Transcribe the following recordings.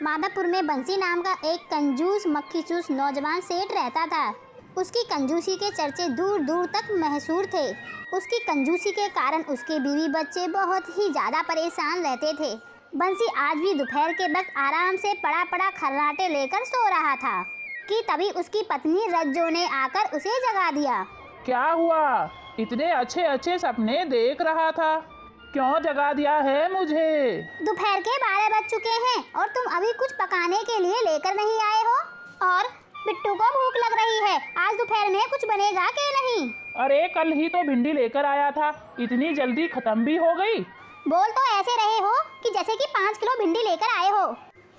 माधवपुर में बंसी नाम का एक कंजूस मक्खीचूस नौजवान सेठ रहता था। उसकी कंजूसी के चर्चे दूर दूर तक मशहूर थे। उसकी कंजूसी के कारण उसके बीवी बच्चे बहुत ही ज़्यादा परेशान रहते थे। बंसी आज भी दोपहर के वक्त आराम से पड़ा पड़ा खर्राटे लेकर सो रहा था कि तभी उसकी पत्नी रज्जो ने आकर उसे जगा दिया। क्या हुआ? इतने अच्छे अच्छे सपने देख रहा था, क्यों जगा दिया है मुझे? दोपहर के 12 बज चुके हैं और तुम अभी कुछ पकाने के लिए लेकर नहीं आए हो। और बिट्टू को भूख लग रही है, आज दोपहर में कुछ बनेगा कि नहीं? अरे कल ही तो भिंडी लेकर आया था, इतनी जल्दी खत्म भी हो गई? बोल तो ऐसे रहे हो कि जैसे कि 5 किलो भिंडी लेकर आए हो।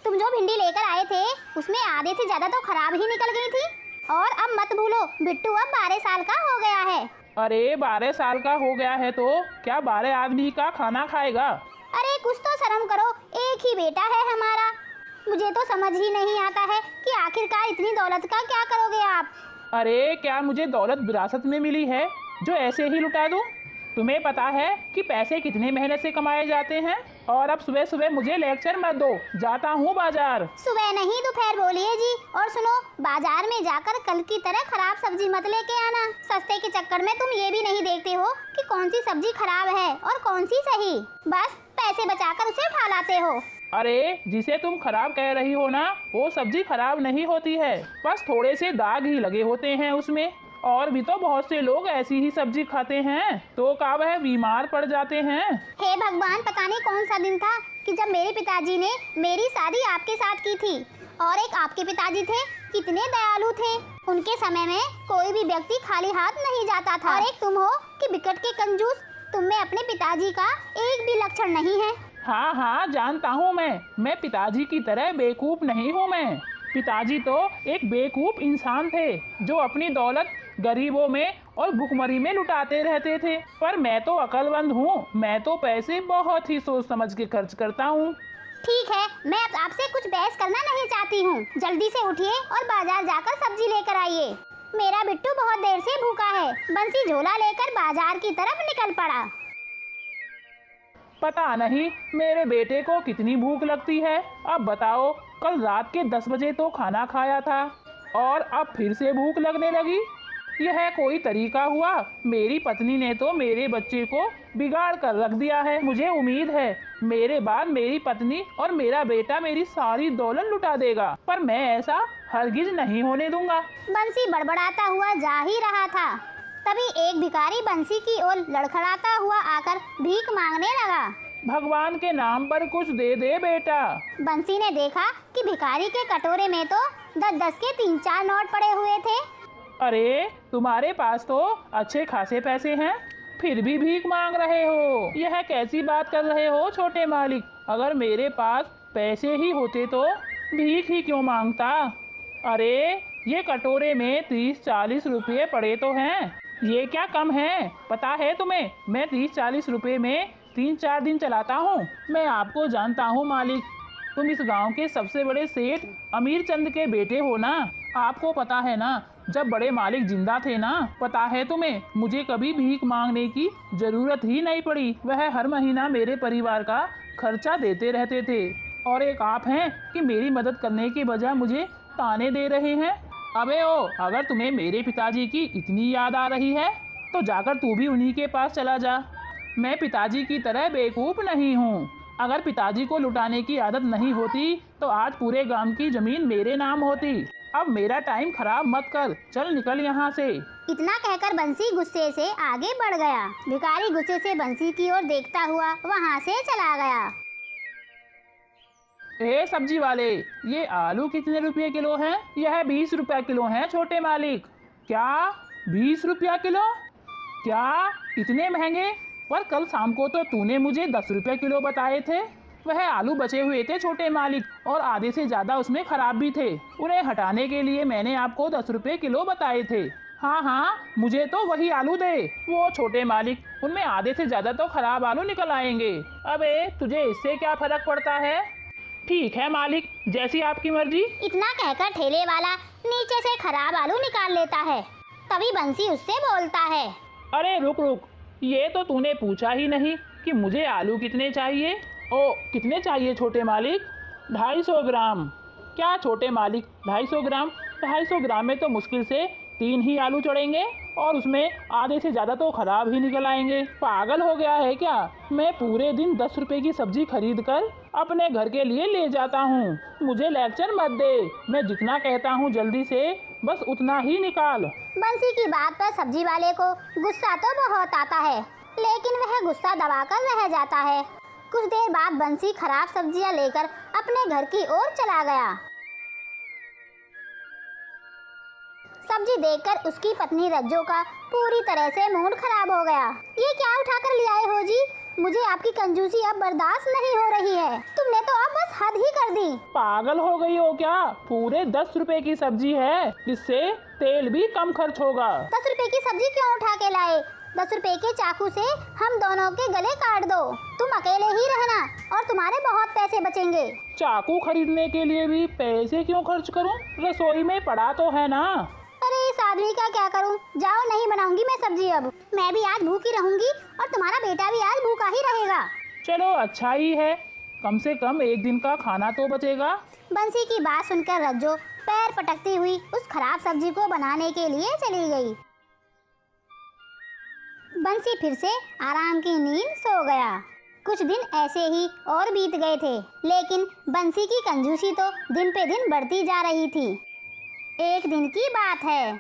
तुम जो भिंडी लेकर आए थे उसमें आधे से ज्यादा तो खराब ही निकल गई थी। और अब मत भूलो, बिट्टू अब 12 साल का हो गया है। अरे 12 साल का हो गया है तो क्या 12 आदमी का खाना खाएगा? अरे कुछ तो शर्म करो, एक ही बेटा है हमारा। मुझे तो समझ ही नहीं आता है कि आखिरकार इतनी दौलत का क्या करोगे आप। अरे क्या मुझे दौलत विरासत में मिली है जो ऐसे ही लुटा दूं? तुम्हें पता है कि पैसे कितने मेहनत से कमाए जाते हैं? और अब सुबह सुबह मुझे लेक्चर मत दो, जाता हूँ बाजार। सुबह नहीं दोपहर बोलिए जी। और सुनो, बाजार में जाकर कल की तरह खराब सब्जी मत लेके आना। सस्ते के चक्कर में तुम ये भी नहीं देखते हो कि कौन सी सब्जी खराब है और कौन सी सही। बस पैसे बचाकर उसे उठा लाते हो। अरे जिसे तुम खराब कह रही हो ना, वो सब्जी खराब नहीं होती है, बस थोड़े से दाग ही लगे होते हैं उसमें। और भी तो बहुत से लोग ऐसी ही सब्जी खाते हैं तो क्या वह बीमार पड़ जाते हैं। हे भगवान, पता नहीं कौन सा दिन था कि जब मेरे पिताजी ने मेरी शादी आपके साथ की थी। और एक आपके पिताजी थे, कितने दयालु थे। उनके समय में कोई भी व्यक्ति खाली हाथ नहीं जाता था। और एक तुम हो कि बिकट के कंजूस। तुम में अपने पिताजी का एक भी लक्षण नहीं है। हाँ हाँ जानता हूँ मैं पिताजी की तरह बेवकूफ़ नहीं हूँ। मैं पिताजी तो एक बेवकूफ़ इंसान थे जो अपनी दौलत गरीबों में और भुखमरी में लुटाते रहते थे। पर मैं तो अक्लमंद हूँ, मैं तो पैसे बहुत ही सोच समझ के खर्च करता हूँ। ठीक है, मैं अब आपसे कुछ बहस करना नहीं चाहती हूँ। जल्दी से उठिए और बाजार जाकर सब्जी लेकर आइए। मेरा बिट्टू बहुत देर से भूखा है। बंसी झोला लेकर बाजार की तरफ निकल पड़ा। पता नहीं मेरे बेटे को कितनी भूख लगती है। अब बताओ, कल रात के 10 बजे तो खाना खाया था और अब फिर से भूख लगने लगी। यह कोई तरीका हुआ? मेरी पत्नी ने तो मेरे बच्चे को बिगाड़ कर रख दिया है। मुझे उम्मीद है मेरे बाद मेरी पत्नी और मेरा बेटा मेरी सारी दौलत लुटा देगा, पर मैं ऐसा हरगिज नहीं होने दूंगा। बंसी बड़बड़ाता हुआ जा ही रहा था, तभी एक भिखारी बंसी की ओर लड़खड़ाता हुआ आकर भीख मांगने लगा। भगवान के नाम पर कुछ दे दे बेटा। बंसी ने देखा कि भिखारी के कटोरे में तो 10-10 के 3-4 नोट पड़े हुए थे। अरे तुम्हारे पास तो अच्छे खासे पैसे हैं, फिर भी भीख मांग रहे हो। यह कैसी बात कर रहे हो छोटे मालिक? अगर मेरे पास पैसे ही होते तो भीख ही क्यों मांगता? अरे ये कटोरे में 30-40 रुपये पड़े तो हैं। ये क्या कम है? पता है तुम्हें, मैं 30-40 रुपये में 3-4 दिन चलाता हूँ। मैं आपको जानता हूँ मालिक, तुम इस गांव के सबसे बड़े सेठ अमीर चंद के बेटे हो ना। आपको पता है ना, जब बड़े मालिक जिंदा थे ना, पता है तुम्हें, मुझे कभी भीख मांगने की जरूरत ही नहीं पड़ी। वह हर महीना मेरे परिवार का खर्चा देते रहते थे। और एक आप हैं कि मेरी मदद करने के बजाय मुझे ताने दे रहे हैं। अबे ओ, अगर तुम्हें मेरे पिताजी की इतनी याद आ रही है तो जाकर तू भी उन्हीं के पास चला जा। मैं पिताजी की तरह बेवकूफ़ नहीं हूँ। अगर पिताजी को लुटाने की आदत नहीं होती तो आज पूरे गांव की जमीन मेरे नाम होती। अब मेरा टाइम खराब मत कर, चल निकल यहाँ से। इतना कहकर बंसी गुस्से से आगे बढ़ गया। भिखारी गुस्से से बंसी की ओर देखता हुआ वहाँ से चला गया। ए सब्जी वाले, ये आलू कितने रुपये किलो हैं? यह 20 रुपया किलो हैं छोटे मालिक। क्या 20 रुपया किलो? क्या इतने महंगे? पर कल शाम को तो तूने मुझे 10 रुपये किलो बताए थे। वह आलू बचे हुए थे छोटे मालिक, और आधे से ज़्यादा उसमें ख़राब भी थे। उन्हें हटाने के लिए मैंने आपको 10 रुपये किलो बताए थे। हाँ हाँ, मुझे तो वही आलू दे। वो छोटे मालिक, उनमें आधे से ज़्यादा तो ख़राब आलू निकल आएंगे। अबे तुझे इससे क्या फ़र्क पड़ता है? ठीक है मालिक, जैसी आपकी मर्जी। इतना कहकर ठेले वाला नीचे से खराब आलू निकाल लेता है। तभी बंसी उससे बोलता है, अरे रुक रुक, ये तो तूने पूछा ही नहीं कि मुझे आलू कितने चाहिए। ओ कितने चाहिए छोटे मालिक? 250 ग्राम। क्या छोटे मालिक, 250 ग्राम? 250 ग्राम में तो मुश्किल से 3 ही आलू चढ़ेंगे और उसमें आधे से ज़्यादा तो खराब ही निकल आएंगे। पागल हो गया है क्या? मैं पूरे दिन 10 रुपए की सब्जी खरीद कर अपने घर के लिए ले जाता हूँ। मुझे लेक्चर मत दे, मैं जितना कहता हूँ जल्दी से बस उतना ही निकाल। बंसी की बात पर सब्जी वाले को गुस्सा तो बहुत आता है, लेकिन वह गुस्सा दबाकर रह जाता है। कुछ देर बाद बंसी खराब सब्जियां लेकर अपने घर की ओर चला गया। सब्जी देखकर उसकी पत्नी रज्जो का पूरी तरह से मूड खराब हो गया। ये क्या उठाकर ले आए हो जी? मुझे आपकी कंजूसी अब बर्दाश्त नहीं हो रही है। तुमने तो अब बस हद ही कर दी। पागल हो गई हो क्या? पूरे 10 रुपए की सब्जी है, जिससे तेल भी कम खर्च होगा। 10 रुपए की सब्जी क्यों उठा के लाए? 10 रुपए के चाकू से हम दोनों के गले काट दो। तुम अकेले ही रहना और तुम्हारे बहुत पैसे बचेंगे। चाकू खरीदने के लिए भी पैसे क्यों खर्च करूं? रसोई में पड़ा तो है ना। अरे इस आदमी का क्या करूं? जाओ, नहीं बनाऊंगी मैं सब्जी अब। मैं भी आज भूखी रहूंगी और तुम्हारा बेटा भी आज भूखा ही रहेगा। चलो अच्छा ही है, कम से कम एक दिन का खाना तो बचेगा। बंसी की बात सुनकर रज्जो पैर पटकती हुई उस खराब सब्जी को बनाने के लिए चली गई। बंसी फिर से आराम की नींद सो गया। कुछ दिन ऐसे ही और बीत गए थे, लेकिन बंसी की कंजूसी तो दिन पे दिन बढ़ती जा रही थी। एक दिन की बात है,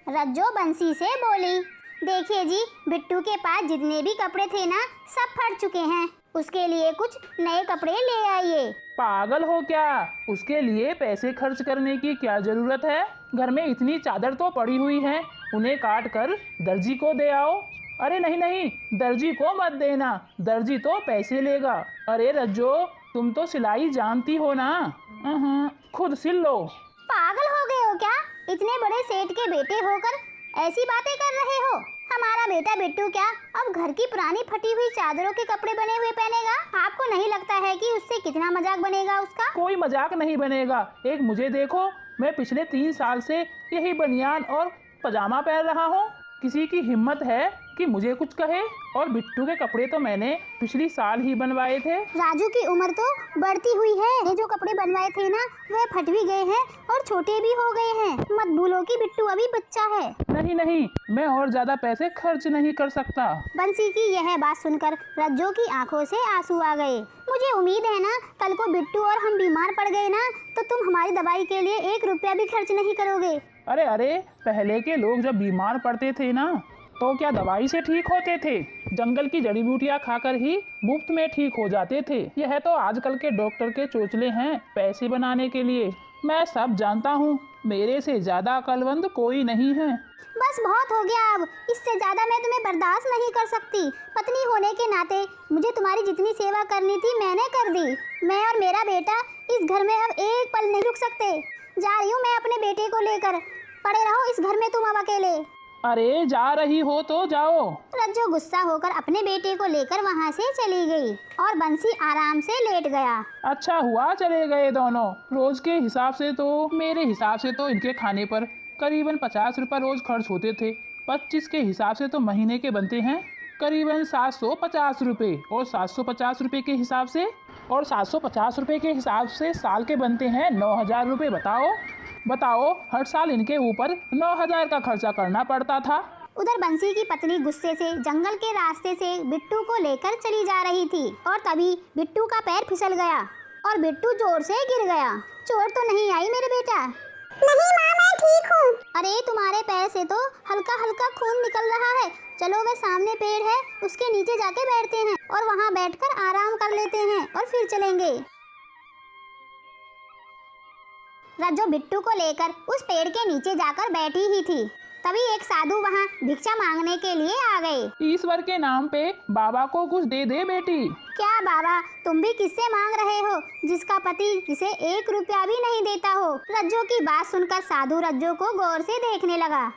रज्जो बंसी से बोली, देखिए जी, बिट्टू के पास जितने भी कपड़े थे ना, सब फट चुके हैं। उसके लिए कुछ नए कपड़े ले आइए। पागल हो क्या? उसके लिए पैसे खर्च करने की क्या जरूरत है? घर में इतनी चादर तो पड़ी हुई है, उन्हें काट कर दर्जी को दे आओ। अरे नहीं नहीं, दर्जी को मत देना, दर्जी तो पैसे लेगा। अरे रज्जो, तुम तो सिलाई जानती हो ना, खुद सिल लो। पागल हो गए हो क्या? इतने बड़े सेठ के बेटे होकर ऐसी बातें कर रहे हो? हमारा बेटा बिट्टू क्या अब घर की पुरानी फटी हुई चादरों के कपड़े बने हुए पहनेगा? आपको नहीं लगता है कि उससे कितना मजाक बनेगा उसका? कोई मजाक नहीं बनेगा। एक मुझे देखो, मैं पिछले 3 साल से यही बनियान और पजामा पहन रहा हूँ। किसी की हिम्मत है कि मुझे कुछ कहे? और बिट्टू के कपड़े तो मैंने पिछली साल ही बनवाए थे। राजू की उम्र तो बढ़ती हुई है। ये जो कपड़े बनवाए थे ना, वे फट भी गए हैं और छोटे भी हो गए हैं। मत भूलो कि बिट्टू अभी बच्चा है। नहीं नहीं, मैं और ज्यादा पैसे खर्च नहीं कर सकता। बंसी की यह बात सुनकर रज्जो की आंखों से आंसू आ गए। मुझे उम्मीद है ना, कल को बिट्टू और हम बीमार पड़ गए ना, तो तुम हमारी दवाई के लिए 1 रुपया भी खर्च नहीं करोगे। अरे अरे, पहले के लोग जब बीमार पड़ते थे ना, तो क्या दवाई से ठीक होते थे? जंगल की जड़ी बूटियां खाकर ही मुफ्त में ठीक हो जाते थे। यह तो आजकल के डॉक्टर के चोचले हैं पैसे बनाने के लिए। मैं सब जानता हूँ, मेरे से ज्यादा अक्लमंद कोई नहीं है। बस बहुत हो गया अब, इससे ज्यादा मैं तुम्हें बर्दाश्त नहीं कर सकती। पत्नी होने के नाते मुझे तुम्हारी जितनी सेवा करनी थी मैंने कर दी। मैं और मेरा बेटा इस घर में अब एक पल नहीं रुक सकते। जा रही हूँ मैं अपने बेटे को लेकर। पड़े रहो इस घर में तुम अब अकेले। अरे जा रही हो तो जाओ। रज्जो गुस्सा होकर अपने बेटे को लेकर वहाँ से चली गई और बंसी आराम से लेट गया। अच्छा हुआ चले गए दोनों। रोज के हिसाब से तो, मेरे हिसाब से तो इनके खाने पर करीबन 50 रुपये रोज खर्च होते थे। 25 के हिसाब से तो महीने के बनते हैं करीबन 750 रुपये, और 750 रुपये के हिसाब से, और 750 रुपये के हिसाब से साल के बनते हैं 9000 रुपये। बताओ, हर साल इनके ऊपर 9000 का खर्चा करना पड़ता था। उधर बंसी की पत्नी गुस्से से जंगल के रास्ते से बिट्टू को लेकर चली जा रही थी और तभी बिट्टू का पैर फिसल गया और बिट्टू जोर से गिर गया। चोट तो नहीं आई मेरे बेटा? नहीं माँ, मैं ठीक हूँ। अरे तुम्हारे पैर से तो हल्का हल्का खून निकल रहा है। चलो वह सामने पेड़ है, उसके नीचे जाके बैठते हैं और वहाँ बैठकर आराम कर लेते हैं और फिर चलेंगे। रज्जो बिट्टू को लेकर उस पेड़ के नीचे जाकर बैठी ही थी, तभी एक साधु वहाँ भिक्षा मांगने के लिए आ गए। ईश्वर के नाम पे बाबा को कुछ दे दे बेटी। क्या बाबा, तुम भी किससे मांग रहे हो जिसका पति इसे 1 रुपया भी नहीं देता हो? रज्जो की बात सुनकर साधु रज्जो को गौर से देखने लगा।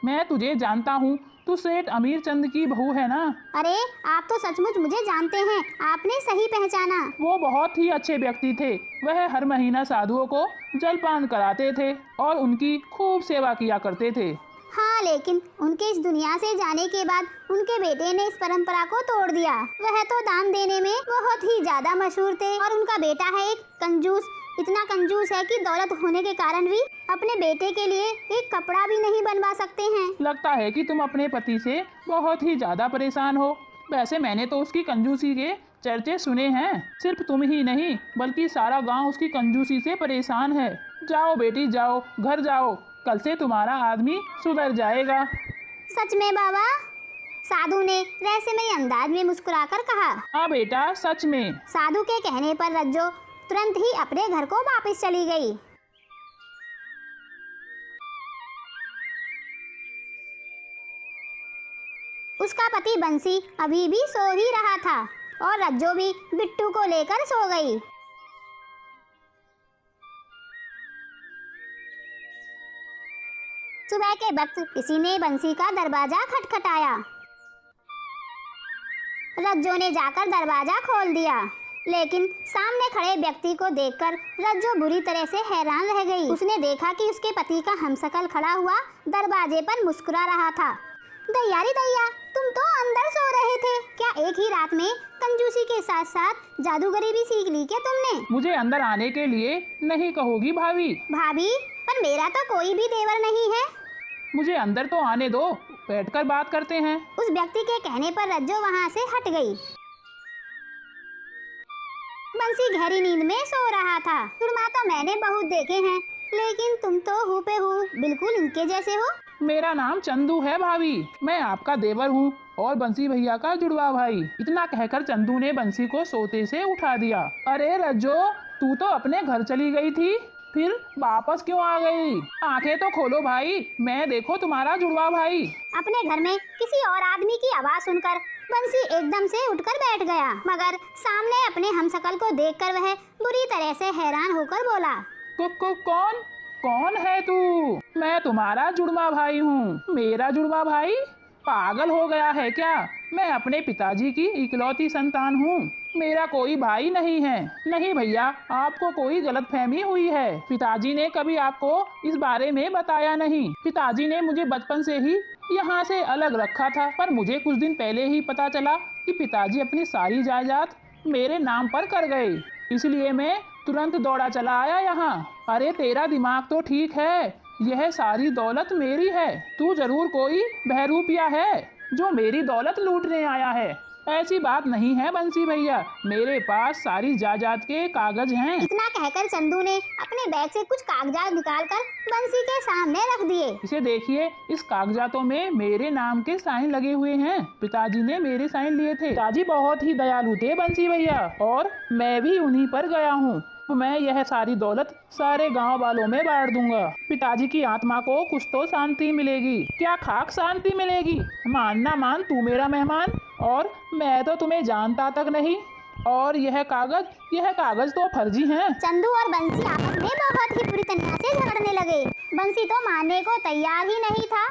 मैं तुझे जानता हूँ, तू सेठ अमीर चंद की बहू है ना? अरे आप तो सचमुच मुझे जानते हैं, आपने सही पहचाना। वो बहुत ही अच्छे व्यक्ति थे। वह हर महीना साधुओं को जलपान कराते थे और उनकी खूब सेवा किया करते थे। हाँ, लेकिन उनके इस दुनिया से जाने के बाद उनके बेटे ने इस परंपरा को तोड़ दिया। वह तो दान देने में बहुत ही ज्यादा मशहूर थे और उनका बेटा है एक कंजूस, इतना कंजूस है कि दौलत होने के कारण भी अपने बेटे के लिए एक कपड़ा भी नहीं बनवा सकते हैं। लगता है कि तुम अपने पति से बहुत ही ज्यादा परेशान हो। वैसे मैंने तो उसकी कंजूसी के चर्चे सुने हैं। सिर्फ तुम ही नहीं बल्कि सारा गांव उसकी कंजूसी से परेशान है। जाओ बेटी जाओ, घर जाओ, कल से तुम्हारा आदमी सुधर जाएगा। सच में बाबा? साधु ने रहस्यमय अंदाज में मुस्कुराकर कहा। हाँ बेटा, सच में। साधु के कहने पर रज्जो तुरंत ही अपने घर को वापस चली गई। उसका पति बंसी अभी भी सो ही रहा था और रज्जो भी बिट्टू को लेकर सो गई। सुबह के वक्त किसी ने बंसी का दरवाजा खटखटाया। रज्जो ने जाकर दरवाजा खोल दिया, लेकिन सामने खड़े व्यक्ति को देखकर रज्जो बुरी तरह से हैरान रह गई। उसने देखा कि उसके पति का हमशक्ल खड़ा हुआ दरवाजे पर मुस्कुरा रहा था। दैया रे दैया, तुम तो अंदर सो रहे थे। क्या एक ही रात में कंजूसी के साथ साथ जादूगरी भी सीख ली क्या तुमने? मुझे अंदर आने के लिए नहीं कहोगी भाभी? भाभी? पर मेरा तो कोई भी देवर नहीं है। मुझे अंदर तो आने दो, बैठकर बात करते हैं। उस व्यक्ति के कहने पर रज्जो वहाँ से हट गई। बंसी गहरी नींद में सो रहा था। सुरमा तो मैंने बहुत देखे हैं, लेकिन तुम तो हूबहू बिल्कुल इनके जैसे हो। मेरा नाम चंदू है भाभी, मैं आपका देवर हूँ और बंसी भैया का जुड़वा भाई। इतना कहकर चंदू ने बंसी को सोते से उठा दिया। अरे रज्जो, तू तो अपने घर चली गई थी, फिर वापस क्यों आ गई? आंखें तो खोलो भाई, मैं देखो तुम्हारा जुड़वा भाई। अपने घर में किसी और आदमी की आवाज सुनकर बंसी एकदम से उठकर बैठ गया, मगर सामने अपने हमशक्ल को देखकर वह बुरी तरह से हैरान होकर बोला। कौन है तू? मैं तुम्हारा जुड़वा भाई हूँ। मेरा जुड़वा भाई? पागल हो गया है क्या? मैं अपने पिताजी की इकलौती संतान हूँ, मेरा कोई भाई नहीं है। नहीं भैया, आपको कोई गलतफहमी हुई है। पिताजी ने कभी आपको इस बारे में बताया नहीं। पिताजी ने मुझे बचपन से ही यहाँ से अलग रखा था, पर मुझे कुछ दिन पहले ही पता चला कि पिताजी अपनी सारी जायदाद मेरे नाम पर कर गए, इसलिए मैं तुरंत दौड़ा चला आया यहाँ। अरे तेरा दिमाग तो ठीक है, यह सारी दौलत मेरी है। तू जरूर कोई बहरूपिया है जो मेरी दौलत लूटने आया है। ऐसी बात नहीं है बंसी भैया, मेरे पास सारी जायदाद के कागज हैं। इतना कहकर चंदू ने अपने बैग से कुछ कागजात निकालकर बंसी के सामने रख दिए। इसे देखिए, इस कागजातों में मेरे नाम के साइन लगे हुए हैं। पिताजी ने मेरे साइन लिए थे। पिताजी बहुत ही दयालु थे बंसी भैया, और मैं भी उन्हीं पर गया हूँ। मैं यह सारी दौलत सारे गांव वालों में बांट दूंगा। पिताजी की आत्मा को कुछ तो शांति मिलेगी। क्या खाक शांति मिलेगी? मान ना मान, तू मेरा मेहमान और मैं तो तुम्हें जानता तक नहीं। और यह कागज तो फर्जी हैं। चंदू और बंसी आपस में बहुत ही बुरी तरह से झगड़ने लगे। बंसी तो मानने को तैयार ही नहीं था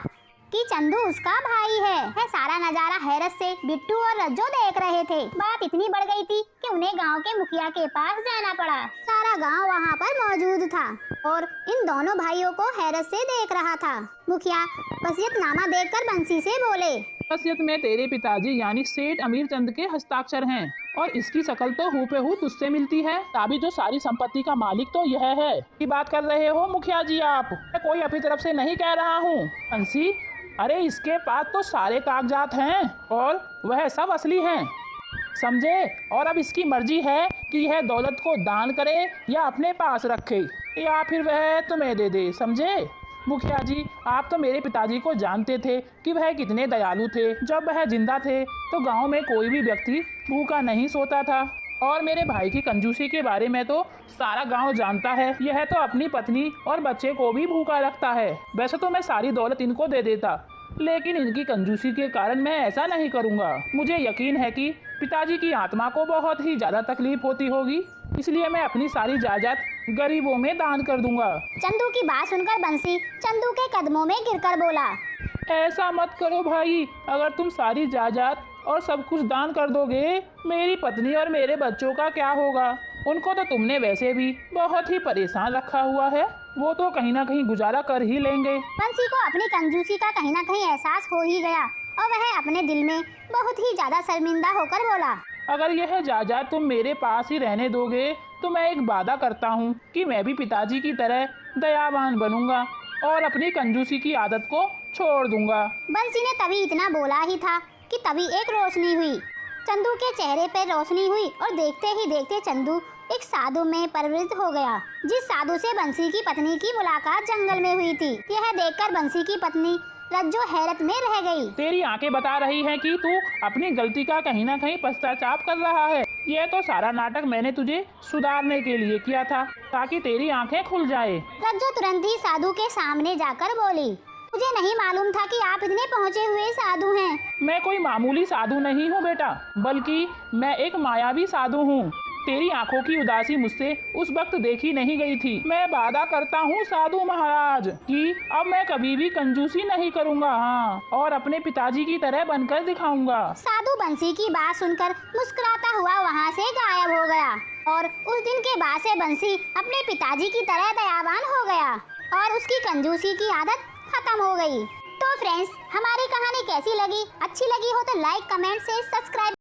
कि चंदू उसका भाई है। वह सारा नजारा हैरत से बिट्टू और रज्जो देख रहे थे। बात इतनी बढ़ गई थी कि उन्हें गांव के मुखिया के पास जाना पड़ा। सारा गांव वहां पर मौजूद था और इन दोनों भाइयों को हैरत से देख रहा था। मुखिया वसीयतनामा देखकर बंसी से बोले। वसीयत में तेरे पिताजी यानी सेठ अमीर चंद के हस्ताक्षर हैं और इसकी शक्ल तो हूबहू तुझसे मिलती है। अभी जो सारी संपत्ति का मालिक तो यह है। की बात कर रहे हो मुखिया जी आप? मैं कोई अपनी तरफ से नहीं कह रहा हूँ। बंसी, अरे इसके पास तो सारे कागजात हैं और वह सब असली हैं, समझे? और अब इसकी मर्जी है कि यह दौलत को दान करे या अपने पास रखे या फिर वह तुम्हें दे दे, समझे? मुखिया जी, आप तो मेरे पिताजी को जानते थे कि वह कितने दयालु थे। जब वह जिंदा थे तो गांव में कोई भी व्यक्ति भूखा नहीं सोता था, और मेरे भाई की कंजूसी के बारे में तो सारा गांव जानता है। यह तो अपनी पत्नी और बच्चे को भी भूखा रखता है। वैसे तो मैं सारी दौलत इनको दे देता, लेकिन इनकी कंजूसी के कारण मैं ऐसा नहीं करूंगा। मुझे यकीन है कि पिताजी की आत्मा को बहुत ही ज्यादा तकलीफ होती होगी, इसलिए मैं अपनी सारी जायदाद गरीबों में दान कर दूंगा। चंदू की बात सुनकर बंसी चंदू के कदमों में गिरकर बोला। ऐसा मत करो भाई, अगर तुम सारी जायदाद और सब कुछ दान कर दोगे, मेरी पत्नी और मेरे बच्चों का क्या होगा? उनको तो तुमने वैसे भी बहुत ही परेशान रखा हुआ है, वो तो कहीं ना कहीं गुजारा कर ही लेंगे। बंसी को अपनी कंजूसी का कहीं ना कहीं एहसास हो ही गया और वह अपने दिल में बहुत ही ज्यादा शर्मिंदा होकर बोला, अगर यह जायदाद तुम मेरे पास ही रहने दोगे तो मैं एक वादा करता हूँ कि मैं भी पिताजी की तरह दयावान बनूंगा और अपनी कंजूसी की आदत को छोड़ दूंगा। बंसी ने तभी इतना बोला ही था कि तभी एक रोशनी हुई। चंदू के चेहरे पर रोशनी हुई और देखते ही देखते चंदू एक साधु में परिवर्तित हो गया, जिस साधु से बंसी की पत्नी की मुलाकात जंगल में हुई थी। यह देखकर बंसी की पत्नी रज्जो हैरत में रह गई। तेरी आंखें बता रही हैं कि तू अपनी गलती का कहीं ना कहीं पश्चाताप कर रहा है। यह तो सारा नाटक मैंने तुझे सुधारने के लिए किया था ताकि तेरी आंखें खुल जाए। रज्जो तुरंत ही साधु के सामने जाकर बोली, मुझे नहीं मालूम था कि आप इतने पहुँचे हुए साधु हैं। मैं कोई मामूली साधु नहीं हूँ बेटा, बल्कि मैं एक मायावी साधु हूँ। तेरी आंखों की उदासी मुझसे उस वक्त देखी नहीं गई थी। मैं वादा करता हूँ साधु महाराज कि अब मैं कभी भी कंजूसी नहीं करूँगा, हाँ, और अपने पिताजी की तरह बनकर दिखाऊंगा। साधु बंसी की बात सुनकर मुस्कुराता हुआ वहाँ से गायब हो गया और उस दिन के बाद से बंसी अपने पिताजी की तरह दयावान हो गया और उसकी कंजूसी की आदत खत्म हो गई। तो फ्रेंड्स, हमारी कहानी कैसी लगी? अच्छी लगी हो तो लाइक, कमेंट से सब्सक्राइब